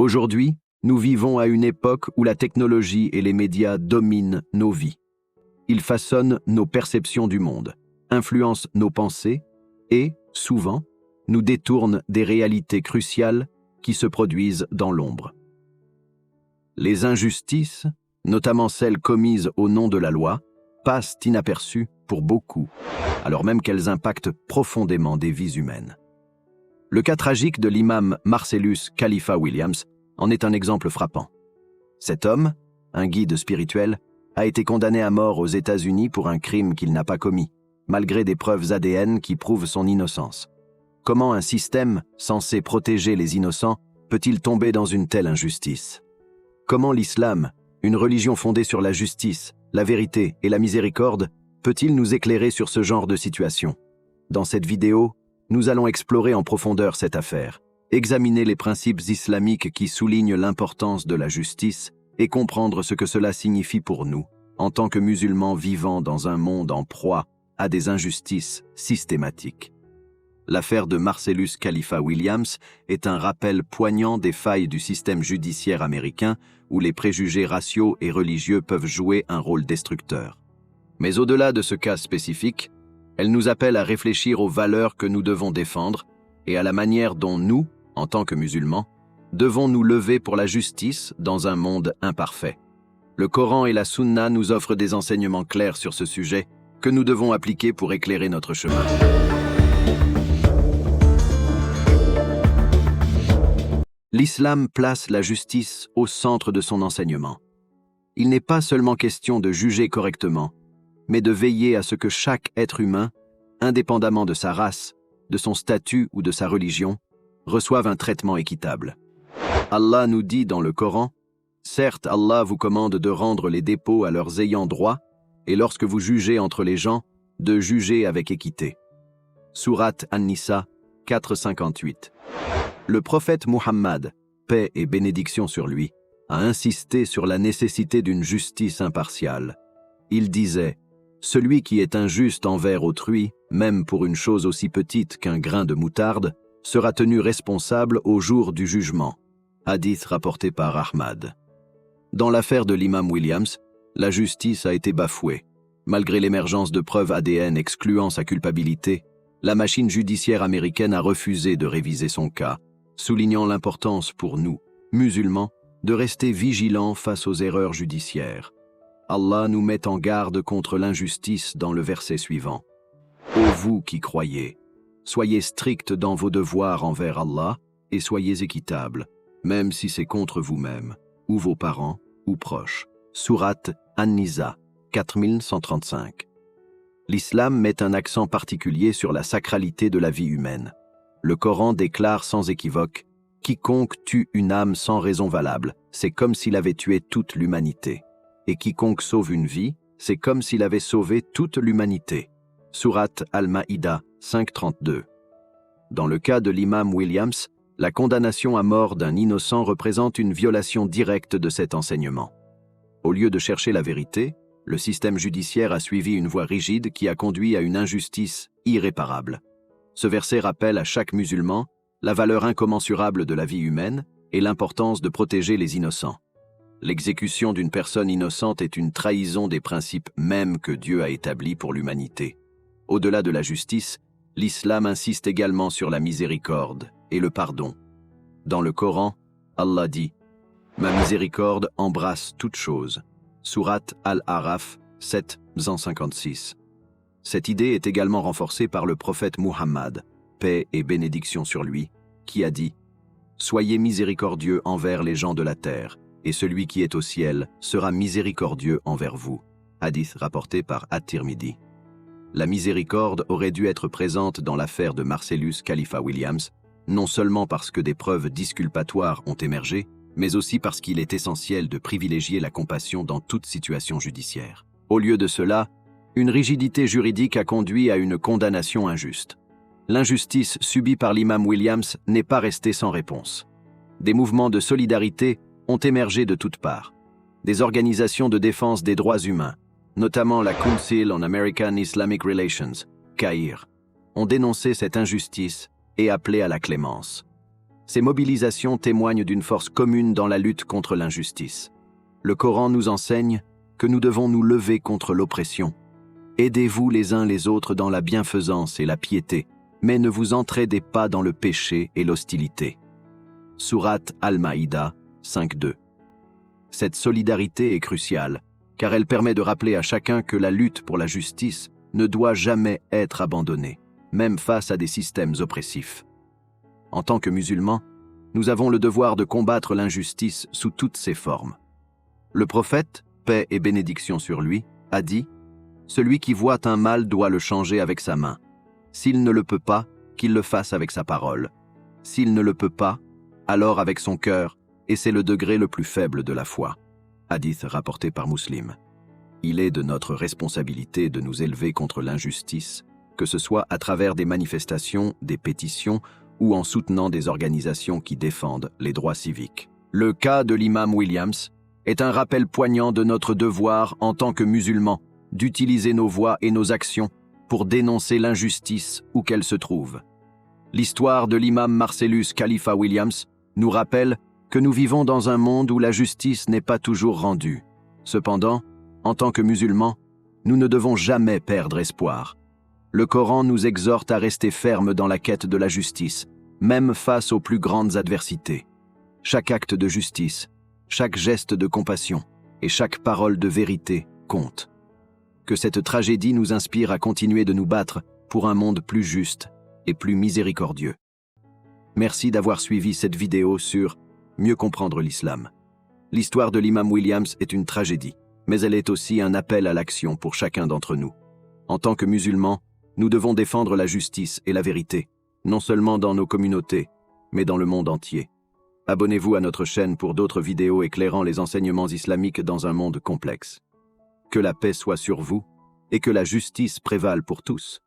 Aujourd'hui, nous vivons à une époque où la technologie et les médias dominent nos vies. Ils façonnent nos perceptions du monde, influencent nos pensées et, souvent, nous détournent des réalités cruciales qui se produisent dans l'ombre. Les injustices, notamment celles commises au nom de la loi, passent inaperçues pour beaucoup, alors même qu'elles impactent profondément des vies humaines. Le cas tragique de l'imam Marcellus Khalifa Williams en est un exemple frappant. Cet homme, un guide spirituel, a été condamné à mort aux États-Unis pour un crime qu'il n'a pas commis, malgré des preuves ADN qui prouvent son innocence. Comment un système censé protéger les innocents peut-il tomber dans une telle injustice? Comment l'islam, une religion fondée sur la justice, la vérité et la miséricorde, peut-il nous éclairer sur ce genre de situation? Dans cette vidéo, nous allons explorer en profondeur cette affaire, examiner les principes islamiques qui soulignent l'importance de la justice et comprendre ce que cela signifie pour nous, en tant que musulmans vivant dans un monde en proie à des injustices systématiques. L'affaire de Marcellus Khalifa Williams est un rappel poignant des failles du système judiciaire américain où les préjugés raciaux et religieux peuvent jouer un rôle destructeur. Mais au-delà de ce cas spécifique, elle nous appelle à réfléchir aux valeurs que nous devons défendre et à la manière dont nous, en tant que musulmans, devons nous lever pour la justice dans un monde imparfait. Le Coran et la Sunna nous offrent des enseignements clairs sur ce sujet que nous devons appliquer pour éclairer notre chemin. L'islam place la justice au centre de son enseignement. Il n'est pas seulement question de juger correctement, mais de veiller à ce que chaque être humain, indépendamment de sa race, de son statut ou de sa religion, reçoive un traitement équitable. Allah nous dit dans le Coran, « Certes, Allah vous commande de rendre les dépôts à leurs ayants droit, et lorsque vous jugez entre les gens, de juger avec équité. » Sourate An-Nisa 4,58. Le prophète Muhammad, paix et bénédiction sur lui, a insisté sur la nécessité d'une justice impartiale. Il disait « Celui qui est injuste envers autrui, même pour une chose aussi petite qu'un grain de moutarde, sera tenu responsable au jour du jugement. » Hadith rapporté par Ahmad. Dans l'affaire de l'imam Williams, la justice a été bafouée. Malgré l'émergence de preuves ADN excluant sa culpabilité, la machine judiciaire américaine a refusé de réviser son cas, soulignant l'importance pour nous, musulmans, de rester vigilants face aux erreurs judiciaires. Allah nous met en garde contre l'injustice dans le verset suivant. « Ô vous qui croyez, soyez stricts dans vos devoirs envers Allah et soyez équitables, même si c'est contre vous-même, ou vos parents, ou proches. » Sourate An-Nisa 4135. L'islam met un accent particulier sur la sacralité de la vie humaine. Le Coran déclare sans équivoque « Quiconque tue une âme sans raison valable, c'est comme s'il avait tué toute l'humanité. Et quiconque sauve une vie, c'est comme s'il avait sauvé toute l'humanité. » Sourate Al-Maïda 5.32. Dans le cas de l'imam Williams, la condamnation à mort d'un innocent représente une violation directe de cet enseignement. Au lieu de chercher la vérité, le système judiciaire a suivi une voie rigide qui a conduit à une injustice irréparable. Ce verset rappelle à chaque musulman la valeur incommensurable de la vie humaine et l'importance de protéger les innocents. L'exécution d'une personne innocente est une trahison des principes mêmes que Dieu a établis pour l'humanité. Au-delà de la justice, l'islam insiste également sur la miséricorde et le pardon. Dans le Coran, Allah dit « Ma miséricorde embrasse toute chose » Sourate Al-Araf 7:56. Cette idée est également renforcée par le prophète Muhammad, paix et bénédiction sur lui, qui a dit « Soyez miséricordieux envers les gens de la terre, et celui qui est au ciel sera miséricordieux envers vous. » Hadith rapporté par At-Tirmidhi. La miséricorde aurait dû être présente dans l'affaire de Marcellus Khalifa Williams, non seulement parce que des preuves disculpatoires ont émergé, mais aussi parce qu'il est essentiel de privilégier la compassion dans toute situation judiciaire. Au lieu de cela, une rigidité juridique a conduit à une condamnation injuste. L'injustice subie par l'imam Williams n'est pas restée sans réponse. Des mouvements de solidarité ont émergé de toutes parts. Des organisations de défense des droits humains, notamment la Council on American Islamic Relations, CAIR, ont dénoncé cette injustice et appelé à la clémence. Ces mobilisations témoignent d'une force commune dans la lutte contre l'injustice. Le Coran nous enseigne que nous devons nous lever contre l'oppression. Aidez-vous les uns les autres dans la bienfaisance et la piété, mais ne vous entraidez pas dans le péché et l'hostilité. Sourate Al-Maïda 5.2. Cette solidarité est cruciale, car elle permet de rappeler à chacun que la lutte pour la justice ne doit jamais être abandonnée, même face à des systèmes oppressifs. En tant que musulmans, nous avons le devoir de combattre l'injustice sous toutes ses formes. Le prophète, paix et bénédiction sur lui, a dit « Celui qui voit un mal doit le changer avec sa main. S'il ne le peut pas, qu'il le fasse avec sa parole. S'il ne le peut pas, alors avec son cœur, et c'est le degré le plus faible de la foi. » Hadith rapporté par Muslim. Il est de notre responsabilité de nous élever contre l'injustice, que ce soit à travers des manifestations, des pétitions ou en soutenant des organisations qui défendent les droits civiques. Le cas de l'imam Williams est un rappel poignant de notre devoir en tant que musulmans d'utiliser nos voix et nos actions pour dénoncer l'injustice où qu'elle se trouve. L'histoire de l'imam Marcellus Khalifa Williams nous rappelle que nous vivons dans un monde où la justice n'est pas toujours rendue. Cependant, en tant que musulmans, nous ne devons jamais perdre espoir. Le Coran nous exhorte à rester fermes dans la quête de la justice, même face aux plus grandes adversités. Chaque acte de justice, chaque geste de compassion et chaque parole de vérité compte. Que cette tragédie nous inspire à continuer de nous battre pour un monde plus juste et plus miséricordieux. Merci d'avoir suivi cette vidéo sur Mieux comprendre l'islam. L'histoire de l'imam Williams est une tragédie, mais elle est aussi un appel à l'action pour chacun d'entre nous. En tant que musulmans, nous devons défendre la justice et la vérité, non seulement dans nos communautés, mais dans le monde entier. Abonnez-vous à notre chaîne pour d'autres vidéos éclairant les enseignements islamiques dans un monde complexe. Que la paix soit sur vous et que la justice prévale pour tous.